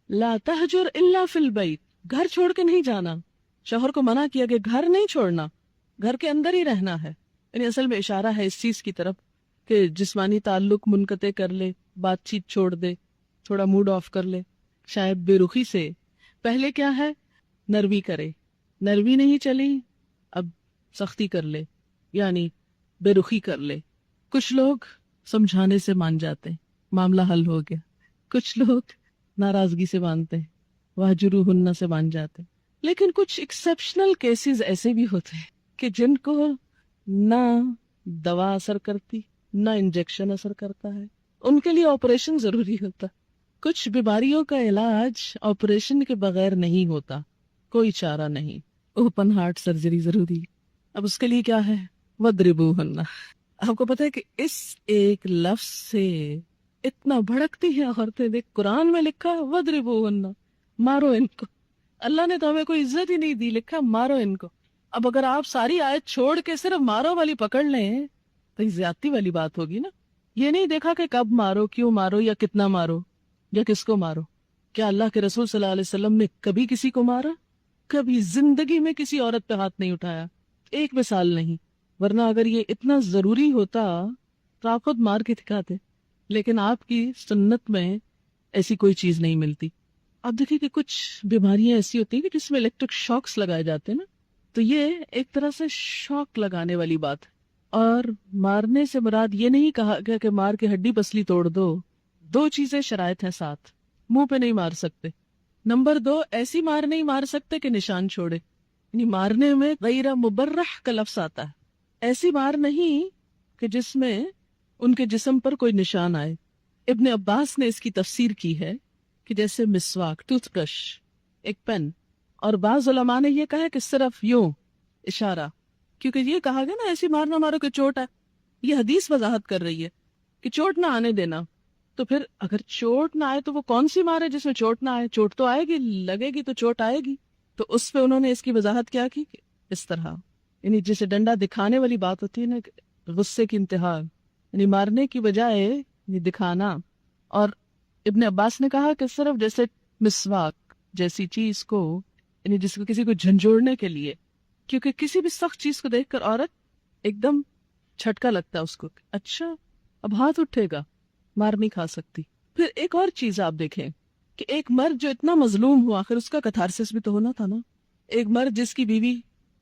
لا تہجر الا فی البیت، گھر چھوڑ کے نہیں جانا۔ شوہر کو منع کیا کہ گھر نہیں چھوڑنا، گھر کے اندر ہی رہنا ہے۔ یعنی اصل میں اشارہ ہے اس چیز کی طرف کہ جسمانی تعلق منقطع کر لے، بات چیت چھوڑ دے، تھوڑا موڈ آف کر لے، شاید بے رخی سے۔ پہلے کیا ہے؟ نرمی کرے، نرمی نہیں چلی، اب سختی کر لے، یعنی بے رخی کر لے۔ کچھ لوگ سمجھانے سے مان جاتے ہیں، معاملہ حل ہو گیا، کچھ لوگ ناراضگی سے مانتے ہیں، وہجروہن سے مان جاتے ہیں۔ لیکن کچھ ایکسیپشنل کیسز ایسے بھی ہوتے ہیں کہ جن کو نہ دوا اثر کرتی، نہ انجیکشن اثر کرتا ہے، ان کے لیے آپریشن ضروری ہوتا۔ کچھ بیماریوں کا علاج آپریشن کے بغیر نہیں ہوتا، کوئی چارہ نہیں، اوپن ہارٹ سرجری ضروری۔ اب اس کے لیے کیا ہے؟ وَاضْرِبُوهُنَّ۔ آپ کو پتہ ہے کہ اس ایک لفظ سے اتنا بھڑکتی ہیں عورتیں۔ دیکھ قرآن میں لکھا ہے وَاضْرِبُوهُنَّ، مارو ان کو۔ اللہ نے تو ہمیں کوئی عزت ہی نہیں دی، لکھا مارو ان کو۔ اب اگر آپ ساری آیت چھوڑ کے صرف مارو والی پکڑ لیں تو یہ زیادتی والی بات ہوگی نا۔ یہ نہیں دیکھا کہ کب مارو، کیوں مارو، یا کتنا مارو، یا کس کو مارو. کیا اللہ کے رسول صلی اللہ علیہ وسلم نے کبھی کسی کو مارا؟ کبھی زندگی میں کسی عورت پہ ہاتھ نہیں اٹھایا، ایک مثال نہیں. ورنہ اگر یہ اتنا ضروری ہوتا تو آپ خود مار کے دکھاتے. لیکن آپ کی سنت میں ایسی کوئی چیز نہیں ملتی. آپ دیکھیں کہ کچھ بیماریاں ایسی ہوتی ہیں کہ جس میں الیکٹرک شاکس لگائے جاتے ہیں نا، تو یہ ایک طرح سے شاک لگانے والی بات ہے. اور مارنے سے مراد یہ نہیں کہا گیا کہ مار کے ہڈی پسلی توڑ دو. دو چیزیں شرائط ہیں ساتھ. منہ پہ نہیں مار سکتے. نمبر 2، ایسی مار نہیں مار سکتے کہ نشان چھوڑے. یعنی مارنے میں غیر مبرح کا لفظ آتا ہے. ایسی مار نہیں کہ جس میں ان کے جسم پر کوئی نشان آئے. ابن عباس نے اس کی تفسیر کی ہے کہ جیسے مسواک، ٹوتھ برش، ایک پین. اور بعض علماء نے یہ کہا کہ صرف یوں اشارہ، کیونکہ یہ کہا گیا نا ایسی مار نہ مارو کہ چوٹ آئے. یہ حدیث وضاحت کر رہی ہے کہ چوٹ نہ آنے دینا. تو پھر اگر چوٹ نہ آئے تو وہ کون سی مار ہے جس میں چوٹ نہ آئے؟ چوٹ تو آئے گی، لگے گی تو چوٹ آئے گی. تو اس پہ انہوں نے اس کی وضاحت کیا کی کہ اس طرح، یعنی جسے ڈنڈا دکھانے والی بات ہوتی ہے نا، غصے کی انتہا، یعنی مارنے کی بجائے یہ دکھانا. اور ابن عباس نے کہا کہ صرف جیسے مسواک جیسی چیز کو، یعنی جس کو کسی کو جھنجھوڑنے کے لیے، کیونکہ کسی بھی سخت چیز کو دیکھ کر عورت ایک دم جھٹکا لگتا ہے اس کو، اچھا اب ہاتھ اٹھے گا، مار نہیں کھا سکتی. پھر ایک اور چیز آپ دیکھیں کہ ایک مرد جو اتنا مظلوم ہوا، آخر اس کا کتھارسس بھی تو ہونا تھا نا. ایک مرد جس کی بیوی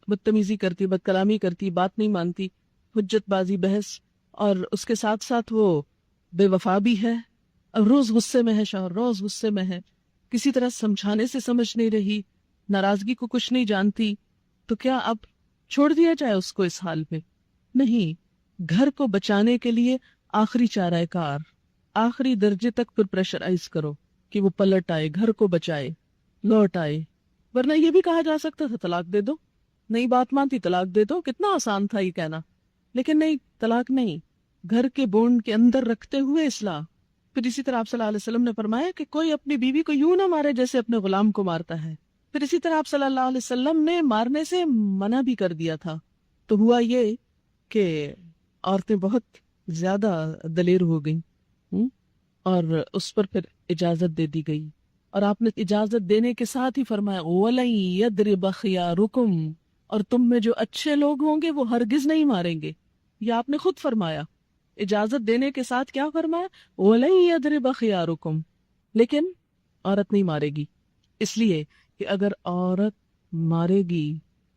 بدتمیزی کرتی، بد کلامی کرتی، بات نہیں مانتی، حجت بازی، بحث، اور اس کے ساتھ ساتھ وہ بے وفا بھی ہے، اب روز غصے میں ہے، شوہر روز غصے میں ہے، کسی طرح سمجھانے سے سمجھ نہیں رہی، ناراضگی کو کچھ نہیں جانتی. تو کیا اب چھوڑ دیا جائے اس کو اس حال میں؟ نہیں. گھر کو بچانے کے لیے آخری چارہ کار، آخری درجے تک پھر پریشرائز کرو کہ وہ پلٹ آئے، گھر کو بچائے، لوٹ آئے. ورنہ یہ بھی کہا جا سکتا تھا طلاق دے دو، نہیں بات مانتی طلاق دے دو، کتنا آسان تھا یہ کہنا. لیکن نہیں، طلاق نہیں، گھر کے بونڈ کے اندر رکھتے ہوئے اصلاح. پھر اسی طرح آپ صلی اللہ علیہ وسلم نے فرمایا کہ کوئی اپنی بیوی کو یوں نہ مارے جیسے اپنے غلام کو مارتا ہے. پھر اسی طرح آپ صلی اللہ علیہ وسلم نے مارنے سے منع بھی کر دیا تھا. تو ہوا یہ کہ عورتیں بہت زیادہ دلیر ہو گئیں، اور اس پر پھر اجازت دے دی گئی. اور آپ نے اجازت دینے کے ساتھ ہی فرمایا وَلَن يَضْرِبَ خِيَارُكُمْ، اور تم میں جو اچھے لوگ ہوں گے وہ ہرگز نہیں ماریں گے. یہ آپ نے خود فرمایا. اجازت دینے کے ساتھ کیا فرمایا؟ وَلَن يَضْرِبَ خِيَارُكُمْ. لیکن عورت نہیں مارے گی، اس لیے کہ اگر عورت مارے گی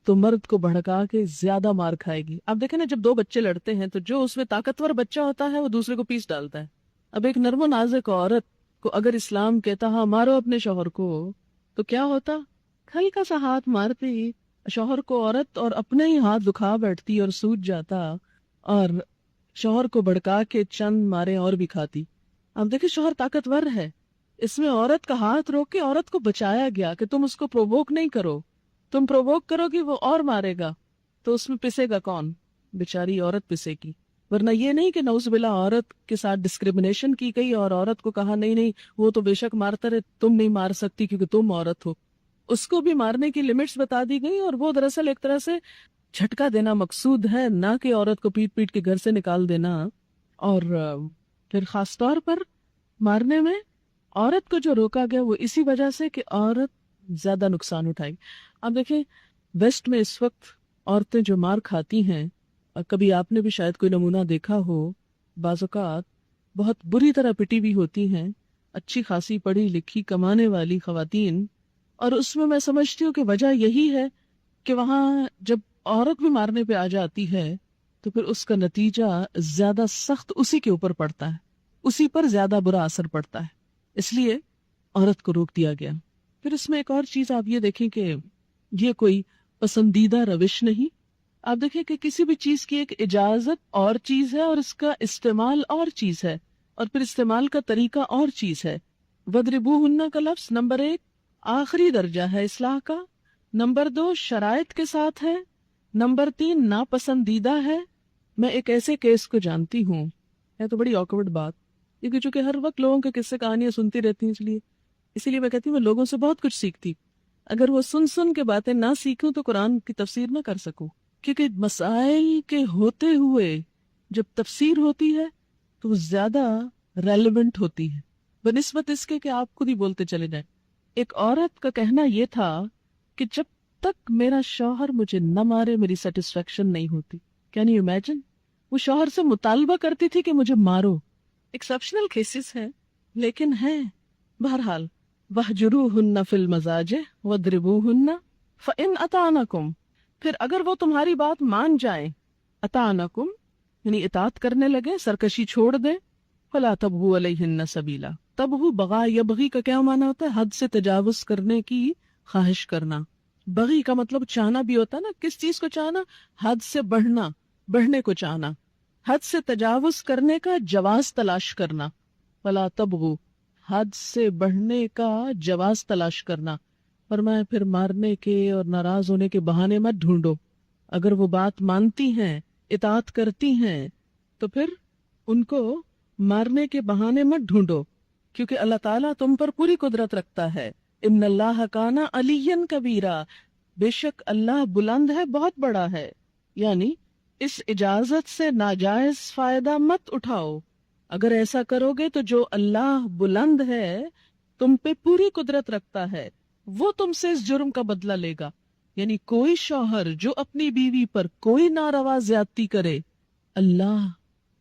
تو مرد کو بھڑکا کے زیادہ مار کھائے گی. آپ دیکھیں نا، جب دو بچے لڑتے ہیں تو جو اس میں طاقتور بچہ ہوتا ہے وہ دوسرے کو پیس ڈالتا ہے. اب ایک نرم و نازک عورت کو اگر اسلام کہتا ہاں مارو اپنے شوہر کو، تو کیا ہوتا؟ ہلکا سا ہاتھ مارتے ہی شوہر کو عورت اور اپنے ہی ہاتھ دکھا بیٹھتی اور سوج جاتا، اور شوہر کو بھڑکا کے چند مارے اور بھی کھاتی. اب دیکھیں شوہر طاقتور ہے، اس میں عورت کا ہاتھ روک کے عورت کو بچایا گیا کہ تم اس کو پرووک نہیں کرو. تم پرووک کرو گی وہ اور مارے گا، تو اس میں پسے گا کون؟ بیچاری عورت پسے گی. ورنہ یہ نہیں کہ نعوذ باللہ عورت کے ساتھ ڈسکریمنیشن کی گئی اور عورت کو کہا نہیں نہیں وہ تو بے شک مارتا رہے، تم نہیں مار سکتی کیونکہ تم عورت ہو. اس کو بھی مارنے کی لمٹس بتا دی گئی، اور وہ دراصل ایک طرح سے جھٹکا دینا مقصود ہے، نہ کہ عورت کو پیٹ پیٹ کے گھر سے نکال دینا. اور پھر خاص طور پر مارنے میں عورت کو جو روکا گیا وہ اسی وجہ سے کہ عورت زیادہ نقصان اٹھائے گی. اب دیکھیں ویسٹ میں اس وقت عورتیں جو مار کھاتی ہیں، کبھی آپ نے بھی شاید کوئی نمونہ دیکھا ہو، بعض اوقات بہت بری طرح پٹی ہوئی ہوتی ہیں اچھی خاصی پڑھی لکھی کمانے والی خواتین. اور اس میں سمجھتی ہوں کہ وجہ یہی ہے کہ وہاں جب عورت بھی مارنے پہ آ جاتی ہے تو پھر اس کا نتیجہ زیادہ سخت اسی کے اوپر پڑتا ہے، اسی پر زیادہ برا اثر پڑتا ہے، اس لیے عورت کو روک دیا گیا. پھر اس میں ایک اور چیز آپ یہ دیکھیں کہ یہ کوئی پسندیدہ روش نہیں. آپ دیکھیں کہ کسی بھی چیز کی ایک اجازت اور چیز ہے اور اس کا استعمال اور چیز ہے، اور پھر استعمال کا طریقہ اور چیز ہے. وَضْرِبُوهُنَّ کا لفظ نمبر 1 آخری درجہ ہے اصلاح کا، نمبر 2 شرائط کے ساتھ ہے، نمبر 3 ناپسندیدہ ہے. میں ایک ایسے کیس کو جانتی ہوں، ہے تو بڑی آکورڈ بات، کیونکہ چونکہ ہر وقت لوگوں کے قصے کہانیاں سنتی رہتی ہیں، اسی لیے میں کہتی ہوں میں لوگوں سے بہت کچھ سیکھتی. اگر وہ سن کے باتیں نہ سیکھوں تو قرآن کی تفسیر نہ کر سکوں، کیونکہ مسائل کے ہوتے ہوئے جب تفسیر ہوتی ہے تو وہ زیادہ ریلیونٹ ہوتی ہے بنسبت اس کے کہ آپ خود ہی بولتے چلے جائیں. ایک عورت کا کہنا یہ تھا کہ جب تک میرا شوہر مجھے نہ مارے میری سیٹسفیکشن نہیں ہوتی. Can you imagine? وہ شوہر سے مطالبہ کرتی تھی کہ مجھے مارو. ایکسپشنل کیسز ہیں لیکن ہیں. بہرحال وَاهْجُرُوهُنَّ فِي الْمَضَاجِعِ وَاضْرِبُوهُنَّ فَإِنْ أَطَعْنَكُمْ، پھر اگر وہ تمہاری بات مان جائیں، اطعنکم یعنی اطاعت کرنے لگے، سرکشی چھوڑ دیں، فَلَا تَبْغُوا عَلَيْهِنَّ سَبِيلًا. تبغوا بغا یبغی کا کیا معنی ہوتا ہے؟ حد سے تجاوز کرنے کی خواہش کرنا. بغی کا مطلب چاہنا بھی ہوتا ہے نا. کس چیز کو چاہنا؟ حد سے بڑھنا، بڑھنے کو چاہنا. حد سے تجاوز کرنے کا جواز تلاش کرنا. فَلَا تَبْغُوا، حد سے بڑھنے کا جواز تلاش کرنا. فرمایا پھر مارنے کے اور ناراض ہونے کے بہانے مت ڈھونڈو. اگر وہ بات مانتی ہیں، اطاعت کرتی ہیں، تو پھر ان کو مارنے کے بہانے مت ڈھونڈو، کیونکہ اللہ تعالیٰ تم پر پوری قدرت رکھتا ہے. ان اللہ کان علیٰ کبیرا، بے شک اللہ بلند ہے، بہت بڑا ہے. یعنی اس اجازت سے ناجائز فائدہ مت اٹھاؤ. اگر ایسا کرو گے تو جو اللہ بلند ہے، تم پہ پوری قدرت رکھتا ہے، وہ تم سے اس جرم کا بدلہ لے گا. یعنی کوئی شوہر جو اپنی بیوی پر کوئی ناروا زیادتی کرے، اللہ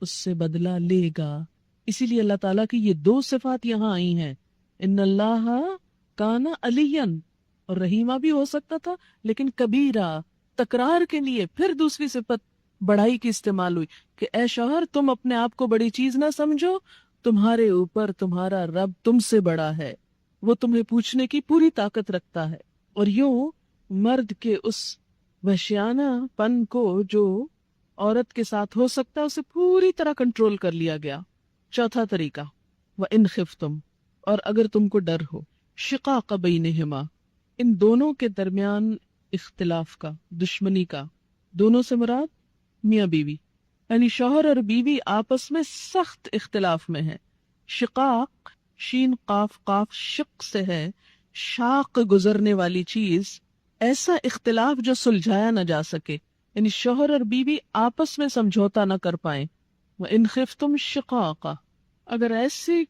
اس سے بدلہ لے گا. اسی لیے اللہ تعالیٰ کی یہ دو صفات یہاں آئی ہیں. ان اللہ کان علیًا، اور رحیمہ بھی ہو سکتا تھا لیکن کبیرہ تکرار کے لیے پھر دوسری صفت بڑائی کی استعمال ہوئی کہ اے شوہر تم اپنے آپ کو بڑی چیز نہ سمجھو، تمہارے اوپر تمہارا رب تم سے بڑا ہے، وہ تمہیں پوچھنے کی پوری طاقت رکھتا ہے. اور یوں مرد کے اس وحشیانہ پن کو جو عورت کے ساتھ ہو سکتا ہے اسے پوری طرح کنٹرول کر لیا گیا. چوتھا طریقہ وَإِنْ خِفْتُمْ، اور اگر تم کو ڈر ہو، شقاق بینہما، ان دونوں کے درمیان اختلاف کا، دشمنی کا. دونوں سے مراد میاں بیوی، یعنی شوہر اور بیوی آپس میں سخت اختلاف میں ہیں. شقاق شین قاف قاف شق سے ہے، شاق گزرنے والی چیز، ایسا اختلاف جو سلجھایا نہ جا سکے، یعنی شوہر اور بیوی آپس میں سمجھوتا نہ کر پائیں. وَإِنْ خِفْتُمْ شِقَاقًا، اگر ایسی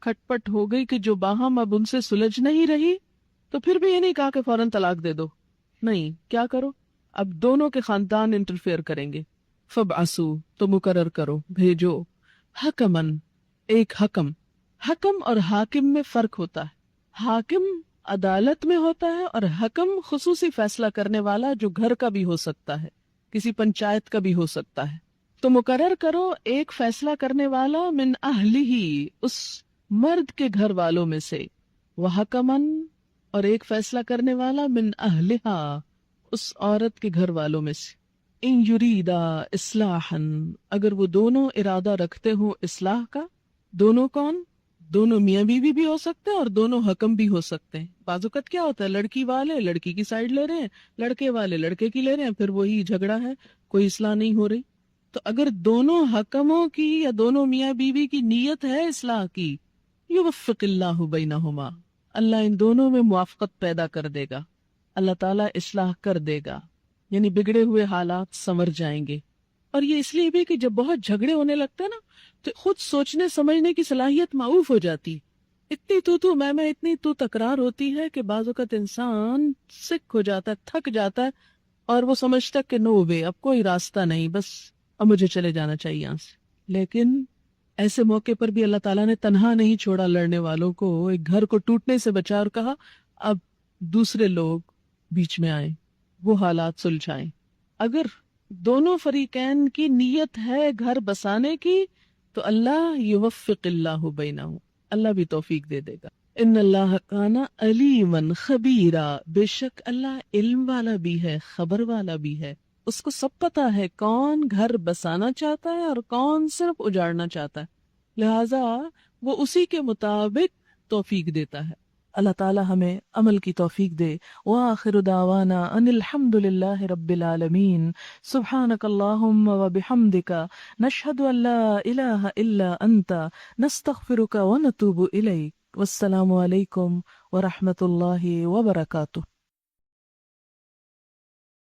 کھٹ پٹ ہو گئی کہ جو باہم اب ان سے سلجھ نہیں رہی، تو پھر بھی یہ نہیں کہا کہ فوراً طلاق دے دو. نہیں، کیا کرو؟ اب دونوں کے خاندان انٹرفیئر کریں گے. فَبْعَثُوا، تو مقرر کرو، بھیجو، حَكَمًا، ایک حکم. حکم اور حاکم میں فرق ہوتا ہے. حاکم عدالت میں ہوتا ہے اور حکم خصوصی فیصلہ کرنے والا جو گھر کا بھی ہو سکتا ہے، کسی پنچایت کا بھی ہو سکتا ہے. تو مقرر کرو ایک فیصلہ کرنے والا من اہلہ، اس مرد کے گھر والوں میں سے، وحکمن، اور ایک فیصلہ کرنے والا من اہلہا، اس عورت کے گھر والوں میں سے. ان یریدا اصلاحا، اگر وہ دونوں ارادہ رکھتے ہوں اصلاح کا. دونوں کون؟ دونوں میاں بیوی بھی ہو سکتے ہیں اور دونوں حکم بھی ہو سکتے ہیں. بعض اوقات کیا ہوتا ہے، لڑکی والے لڑکی کی سائڈ لے رہے ہیں، لڑکے والے لڑکے کی لے رہے ہیں، پھر وہی جھگڑا ہے، کوئی اصلاح نہیں ہو رہی. تو اگر دونوں حکموں کی یا دونوں میاں بیوی کی نیت ہے اصلاح کی، یوفق اللہ بینہما، اللہ ان دونوں میں موافقت پیدا کر دے گا، اللہ تعالیٰ اصلاح کر دے گا، یعنی بگڑے ہوئے حالات سنور جائیں گے. اور یہ اس لیے بھی کہ جب بہت جھگڑے ہونے لگتے ہیں نا تو خود سوچنے سمجھنے کی صلاحیت معوف ہو جاتی. اتنی تو میں اتنی تو تکرار ہوتی ہے کہ بعض اوقات انسان سک ہو جاتا ہے، تھک جاتا ہے، اور وہ سمجھتا ہے کہ نو وے، اب کوئی راستہ نہیں، بس اب مجھے چلے جانا چاہیے یہاں سے. لیکن ایسے موقع پر بھی اللہ تعالیٰ نے تنہا نہیں چھوڑا لڑنے والوں کو، ایک گھر کو ٹوٹنے سے بچا اور کہا اب دوسرے لوگ بیچ میں آئیں، وہ حالات سلجھائیں. اگر دونوں فریقین کی نیت ہے گھر بسانے کی تو اللہ یوفق اللہ بینہم، اللہ بھی توفیق دے دے گا. ان اللہ کان علیما خبیرا، بے شک اللہ علم والا بھی ہے، خبر والا بھی ہے. اس کو سب پتا ہے کون گھر بسانا چاہتا ہے اور کون صرف اجاڑنا چاہتا ہے، لہذا وہ اسی کے مطابق توفیق دیتا ہے. اللہ تعالی ہمیں عمل کی توفیق دے. وآخر دعوانا ان الحمد للہ رب العالمین. سبحانک اللہم وبحمدک، نشہد ان لا الہ الا انت، نستغفرک ونتوب الیک. والسلام علیکم ورحمۃ اللہ وبرکاتہ.